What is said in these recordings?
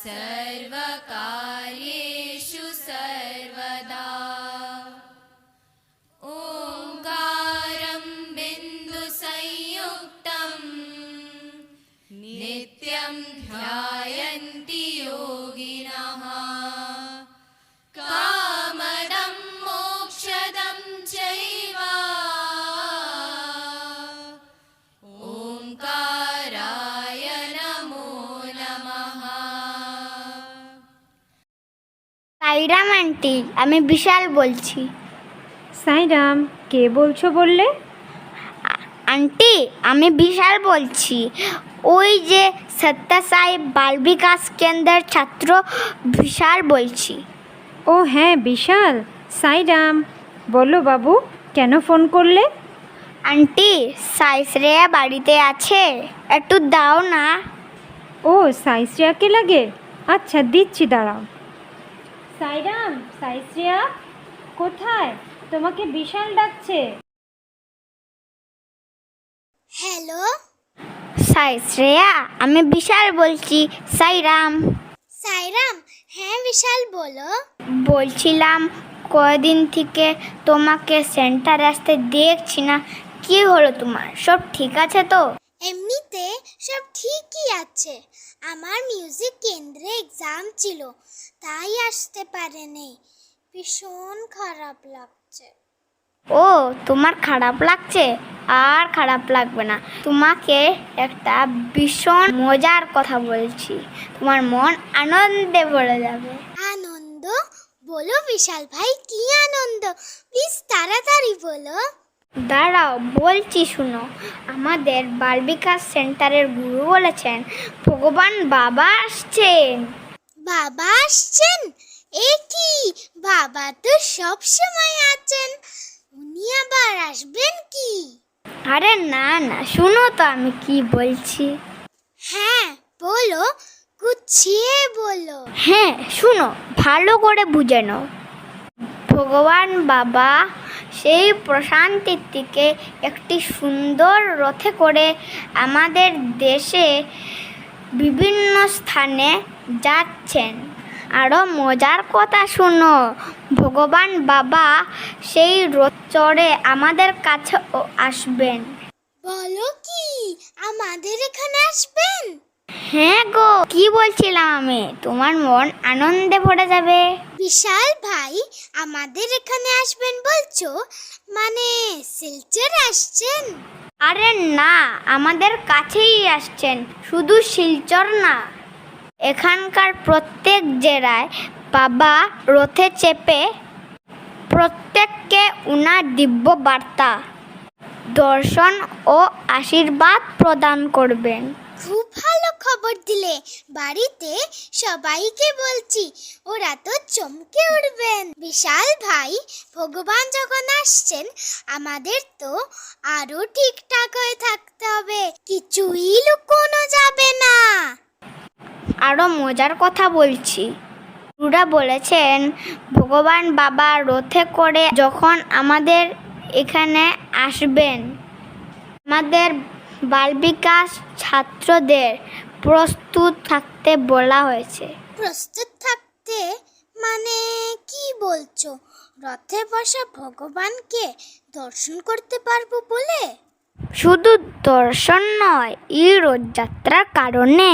सर्वकार्येषु सर्वदा ओंकारं बिन्दुसंयुक्तं नित्यं ध्यायन्ति योगिनः कामदं मोक्षदं चैव ओंकाराय नमो नमः। সাইরাম আন্টি, আমি বিশাল বলছি। সাইরাম, কে বলছো বললে? আন্টি, আমি বিশাল বলছি। ওই যে সত্যসাই বাল বিকাশ কেন্দ্রের ছাত্র বিশাল বলছি। ও হ্যাঁ, বিশাল। সাইরাম, বলো বাবু, কেন ফোন করলে? আন্টি, সাই শ্রেয়া বাড়িতে আছে, একটু দাও না। ও, সাইশ্রেয়াকে লাগে? আচ্ছা, দিচ্ছি, দাঁড়াও। সাইরাম, সাইশ্রেয়া কোথায়? তোমাকে বিশাল ডাকছে। হ্যালো, সাই শ্রেয়া, আমি বিশাল বলছি। সাইরাম। সাইরাম, হ্যাঁ বিশাল বলো। বলছিলাম কয়দিন থেকে তোমাকে সেন্টার আসতে দেখছি না, কি হলো তোমার? সব ঠিক আছে তো? এমনিতে সব ঠিকই আছে। আমার মিউজিক কেন্দ্রে এক্সাম ছিল, তাই আসতে পারেনি। ভীষণ খারাপ লাগছে। ও, তোমার খারাপ লাগছে? আর খারাপ লাগবে না। তোমাকে একটা ভীষণ মজার কথা বলছি, তোমার মন আনন্দে ভরে যাবে। আনন্দ? বলো বিশাল ভাই, কি আনন্দ? প্লিজ তাড়াতাড়ি বলো। দাঁড়াও, বলছি শুনো। আমাদের বাল বিকাশ সেন্টারের গুরু বলেছেন ভগবান বাবা আসছেন। বাবা আসছেন? এ কি, বাবা তো সব সময় আছেন, উনি আবার আসবেন কি? আরে না না, শুনো তো আমি কি বলছি। হ্যাঁ বলো, গুছিয়ে বলো। হ্যাঁ শুনো, ভালো করে বুঝে নাও। ভগবান বাবা সেই প্রশান্তির থেকে একটি সুন্দর রথে করে আমাদের দেশে বিভিন্ন স্থানে যাচ্ছেন। আরও মজার কথা শুনো, ভগবান বাবা সেই রথ চড়ে আমাদের কাছে আসবেন। বলো কি, আমাদের এখানে আসবেন? হ্যাঁ গো, কি বলছিলাম আমি, তোমার মন আনন্দে ভরে যাবে। বিশাল ভাই, আমাদের এখানে আসবেন বলছো? মানে শিলচর আসছেন? আরে না, আমাদের কাছেই আসছেন। শুধু শিলচর না, এখানকার প্রত্যেক জেলায় বাবা রথে চেপে প্রত্যেককে উনার দিব্য বার্তা, দর্শন ও আশীর্বাদ প্রদান করবেন। খুব ভালো খবর দিলে, বাড়িতে সবাইকে বলছি, ওরা তো চমকে উঠবেন। বিশাল ভাই, ভগবান যখন আসছেন, আমাদের তো আরো ঠিকঠাক হয়ে থাকতে হবে, কিছুই লুকোনো যাবে না। আরও মজার কথা বলছি। গুরুরা বলেছেন ভগবান বাবা রথে করে যখন আমাদের এখানে আসবেন, আমাদের বাল বিকাশ ছাত্রদের প্রস্তুত থাকতে বলা হয়েছে। প্রস্তুত থাকতে মানে কি বলছো? রথে বসা ভগবানকে দর্শন করতে পারবো বলে? শুধু দর্শন নয়, এই রথযাত্রার কারণে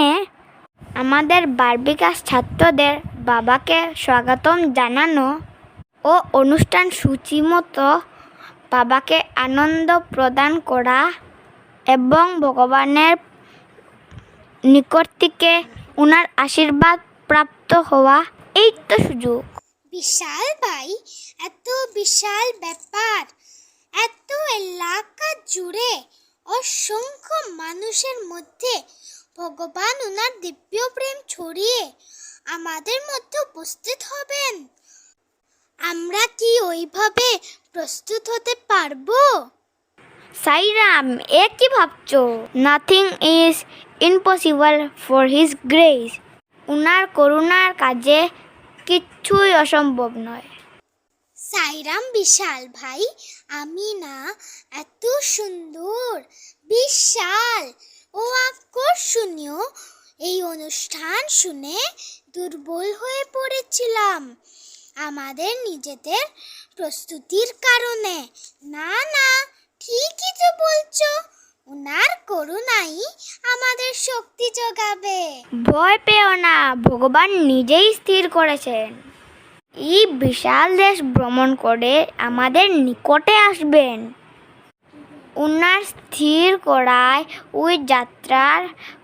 আমাদের বাল বিকাশ ছাত্রদের বাবাকে স্বাগতম জানানো ও অনুষ্ঠান সূচি মতো বাবাকে আনন্দ প্রদান করা এবং ভগবানের নিকট থেকে ওনার আশীর্বাদ প্রাপ্ত হওয়া, এই তো সুযোগ। বিশাল ভাই, এত বিশাল ব্যাপার, এত এলাকা জুড়ে অসংখ্য মানুষের মধ্যে ভগবান ওনার দিব্য প্রেম ছড়িয়ে আমাদের মধ্যে উপস্থিত হবেন। আমরা কি ওইভাবে প্রস্তুত হতে পারবো? সাইরাম, এ কি ভাবছো? Nothing is impossible for his grace. উনার করুণার কাজে কিচ্ছুই অসম্ভব নয়। সাইরাম বিশাল ভাই, আমি না এত সুন্দর, বিশাল ও আকর্ষণীয় এই অনুষ্ঠান শুনে দুর্বল হয়ে পড়েছিলাম আমাদের নিজেদের প্রস্তুতির কারণে। না না, ঠিকই তো বলছো, ওনার করুণাই আমাদের শক্তি যোগাবে। ভয় পেও না, ভগবান নিজেই স্থির করেছেন এই বিশাল দেশ ভ্রমণ করে আমাদের নিকটে আসবেন। ওনার স্থির করায় ওই যাত্রার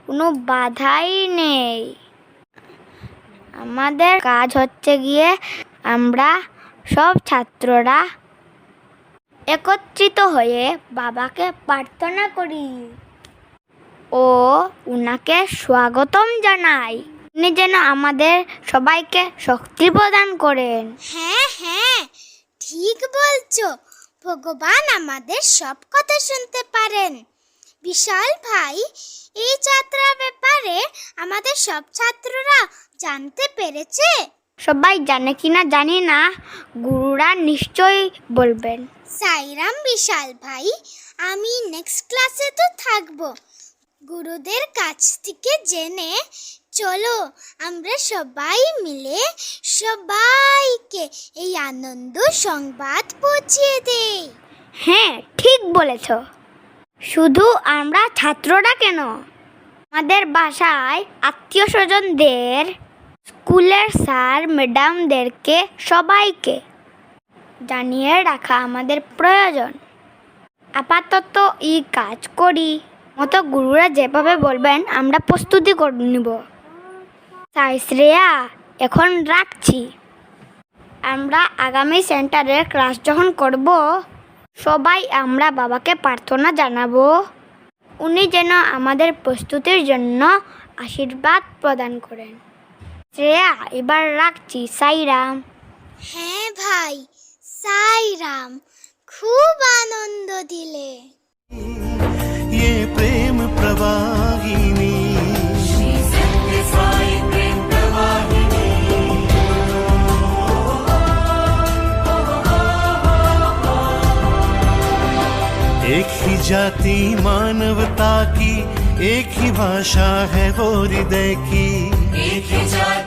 কোনো বাধাই নেই। আমাদের কাজ হচ্ছে গিয়ে আমরা সব ছাত্ররা একত্রিত হয়ে বাবাকে প্রার্থনা করি ও উনাকে স্বাগতম জানাই। উনি যেন আমাদের সবাইকে শক্তি প্রদান করেন। হ্যাঁ হ্যাঁ, ঠিক বলছো, ভগবান আমাদের সব কথা শুনতে পারেন। বিশাল ভাই, এই যাত্রার ব্যাপারে আমাদের সব ছাত্ররা জানতে পেরেছে? সবাই জানে কিনা জানি না, গুরুরা নিশ্চয়ই বলবেন। সাইরাম বিশাল ভাই, আমি নেক্সট ক্লাসে তো থাকবো। গুরুদের কাছ থেকে জেনে চলো আমরা সবাই মিলে সবাইকে এই আনন্দ সংবাদ পৌঁছিয়ে দেই। হ্যাঁ, ঠিক বলেছ। শুধু আমরা ছাত্ররা কেন, আমাদের বাসায় আত্মীয় স্বজনদের, স্কুলের স্যার ম্যাডামদেরকে সবাইকে জানিয়ে রাখা আমাদের প্রয়োজন। আপাতত এই কাজ করি মতো গুরুরা যেভাবে বলবেন আমরা প্রস্তুতি করে নিব। তাই শ্রেয়া, এখন রাখছি। আমরা আগামী সেন্টারের ক্লাস যখন করব, সবাই আমরা বাবাকে প্রার্থনা জানাবো উনি যেন আমাদের প্রস্তুতির জন্য আশীর্বাদ প্রদান করেন। শ্রেয়া, এবার রাখছি। সাইরাম। হ্যাঁ ভাই, সাইরাম, খুব আনন্দ দিলে। ये प्रेम प्रवाहिनी श्री सत्य साई प्रेम प्रवाहिनी। एक ही जाति मानवता की, एक ही भाषा है वो हृदय की, एक ही जाति